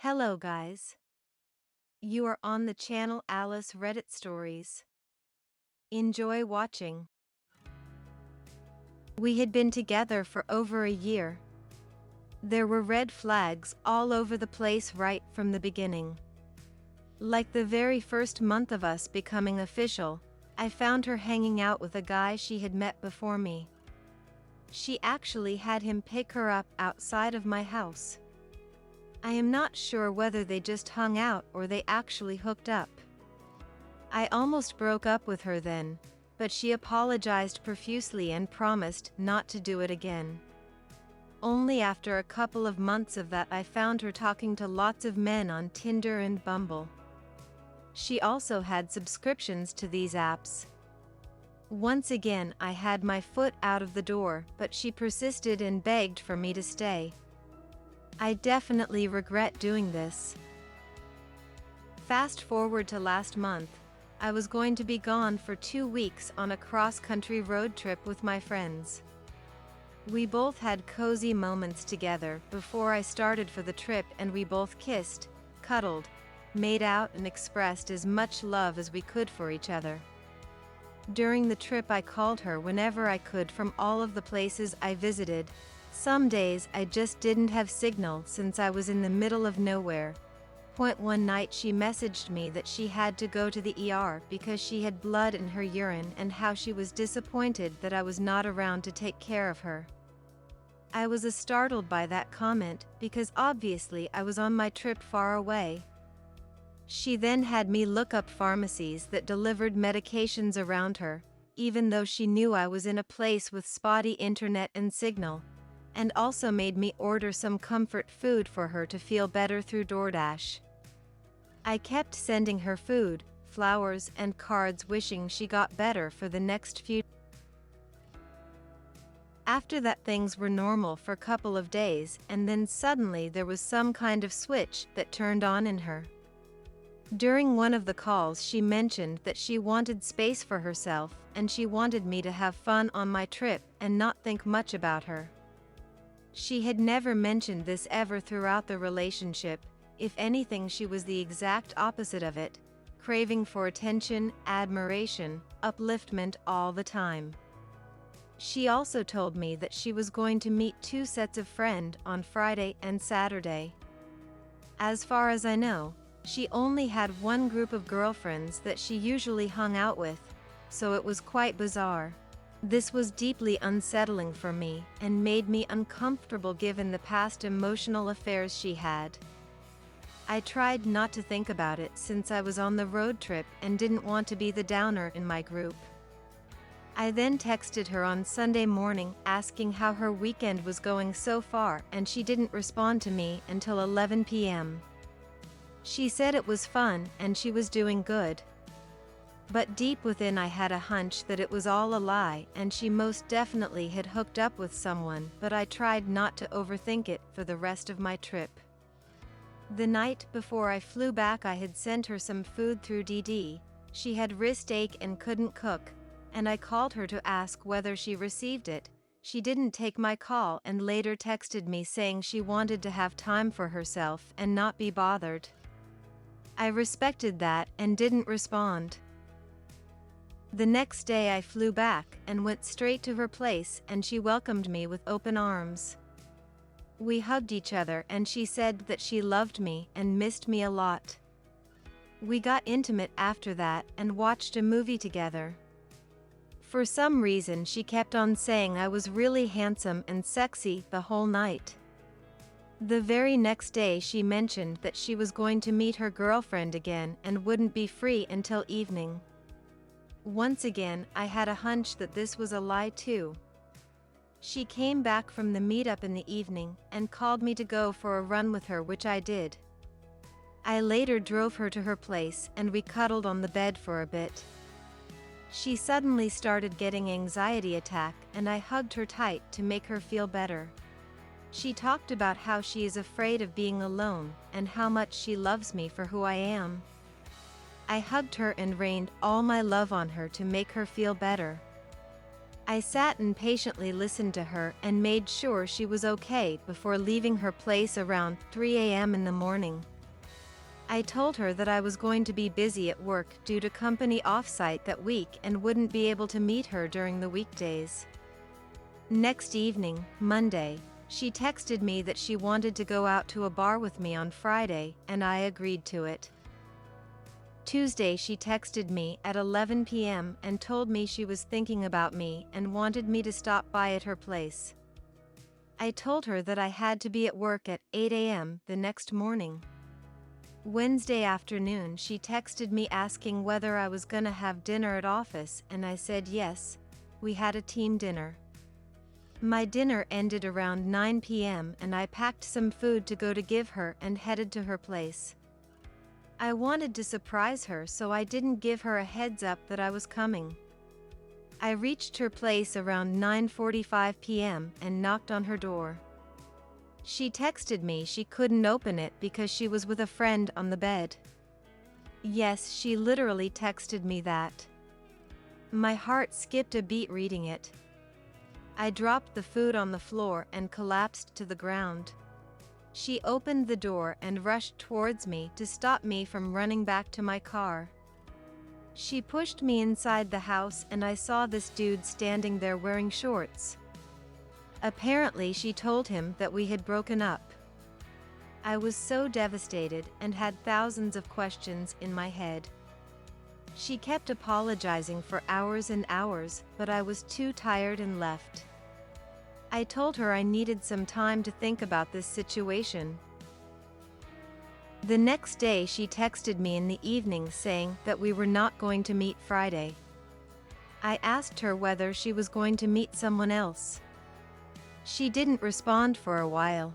Hello guys. You are on the channel Alice Reddit Stories. Enjoy watching. We had been together for over a year. There were red flags all over the place right from the beginning. Like the very first month of us becoming official, I found her hanging out with a guy she had met before me. She actually had him pick her up outside of my house. I am not sure whether they just hung out or they actually hooked up. I almost broke up with her then, but she apologized profusely and promised not to do it again. Only after a couple of months of that I found her talking to lots of men on Tinder and Bumble. She also had subscriptions to these apps. Once again I had my foot out of the door, but she persisted and begged for me to stay. I definitely regret doing this. Fast forward to last month, I was going to be gone for 2 weeks on a cross-country road trip with my friends. We both had cozy moments together before I started for the trip, and we both kissed, cuddled, made out and expressed as much love as we could for each other. During the trip I called her whenever I could from all of the places I visited. Some days I just didn't have signal since I was in the middle of nowhere. One night she messaged me that she had to go to the ER because she had blood in her urine and how she was disappointed that I was not around to take care of her. I was startled by that comment because obviously I was on my trip far away. She then had me look up pharmacies that delivered medications around her, even though she knew I was in a place with spotty internet and signal, and also made me order some comfort food for her to feel better through DoorDash. I kept sending her food, flowers, and cards wishing she got better for the next few. After that things were normal for a couple of days, and then suddenly there was some kind of switch that turned on in her. During one of the calls she mentioned that she wanted space for herself and she wanted me to have fun on my trip and not think much about her. She had never mentioned this ever throughout the relationship. If anything, she was the exact opposite of it, craving for attention, admiration, upliftment all the time. She also told me that she was going to meet 2 sets of friends on Friday and Saturday. As far as I know, she only had one group of girlfriends that she usually hung out with, so it was quite bizarre. This was deeply unsettling for me and made me uncomfortable given the past emotional affairs she had. I tried not to think about it since I was on the road trip and didn't want to be the downer in my group. I then texted her on Sunday morning asking how her weekend was going so far, and she didn't respond to me until 11 p.m. She said it was fun and she was doing good. But deep within I had a hunch that it was all a lie and she most definitely had hooked up with someone, but I tried not to overthink it for the rest of my trip. The night before I flew back I had sent her some food through DD. She had wrist ache and couldn't cook, and I called her to ask whether she received it. She didn't take my call and later texted me saying she wanted to have time for herself and not be bothered. I respected that and didn't respond. The next day I flew back and went straight to her place, and she welcomed me with open arms. We hugged each other and she said that she loved me and missed me a lot. We got intimate after that and watched a movie together. For some reason she kept on saying I was really handsome and sexy the whole night. The very next day she mentioned that she was going to meet her girlfriend again and wouldn't be free until evening. Once again, I had a hunch that this was a lie too. She came back from the meetup in the evening and called me to go for a run with her, which I did. I later drove her to her place and we cuddled on the bed for a bit. She suddenly started getting anxiety attack and I hugged her tight to make her feel better. She talked about how she is afraid of being alone and how much she loves me for who I am. I hugged her and rained all my love on her to make her feel better. I sat and patiently listened to her and made sure she was okay before leaving her place around 3 a.m. in the morning. I told her that I was going to be busy at work due to company offsite that week and wouldn't be able to meet her during the weekdays. Next evening, Monday, she texted me that she wanted to go out to a bar with me on Friday, and I agreed to it. Tuesday, she texted me at 11 p.m. and told me she was thinking about me and wanted me to stop by at her place. I told her that I had to be at work at 8 a.m. the next morning. Wednesday afternoon, she texted me asking whether I was gonna have dinner at office, and I said yes. We had a team dinner. My dinner ended around 9 p.m. and I packed some food to go to give her and headed to her place. I wanted to surprise her, so I didn't give her a heads up that I was coming. I reached her place around 9:45 p.m. and knocked on her door. She texted me she couldn't open it because she was with a friend on the bed. Yes, she literally texted me that. My heart skipped a beat reading it. I dropped the food on the floor and collapsed to the ground. She opened the door and rushed towards me to stop me from running back to my car. She pushed me inside the house and I saw this dude standing there wearing shorts. Apparently, she told him that we had broken up. I was so devastated and had thousands of questions in my head. She kept apologizing for hours and hours, but I was too tired and left. I told her I needed some time to think about this situation. The next day, she texted me in the evening saying that we were not going to meet Friday. I asked her whether she was going to meet someone else. She didn't respond for a while.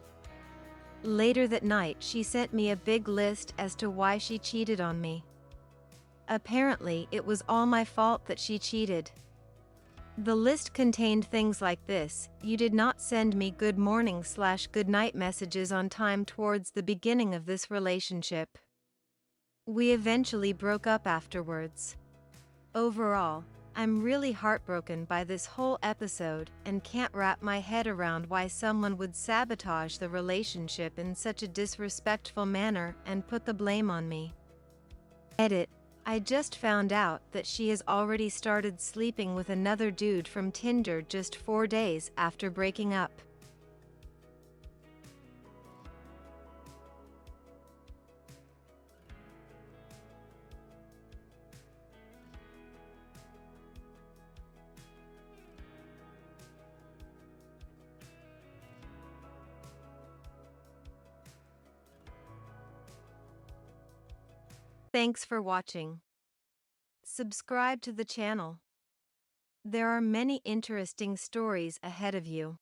Later that night, she sent me a big list as to why she cheated on me. Apparently, it was all my fault that she cheated. The list contained things like this: you did not send me good morning/good night messages on time towards the beginning of this relationship. We eventually broke up afterwards. Overall, I'm really heartbroken by this whole episode and can't wrap my head around why someone would sabotage the relationship in such a disrespectful manner and put the blame on me. Edit. I just found out that she has already started sleeping with another dude from Tinder just 4 days after breaking up. Thanks for watching. Subscribe to the channel. There are many interesting stories ahead of you.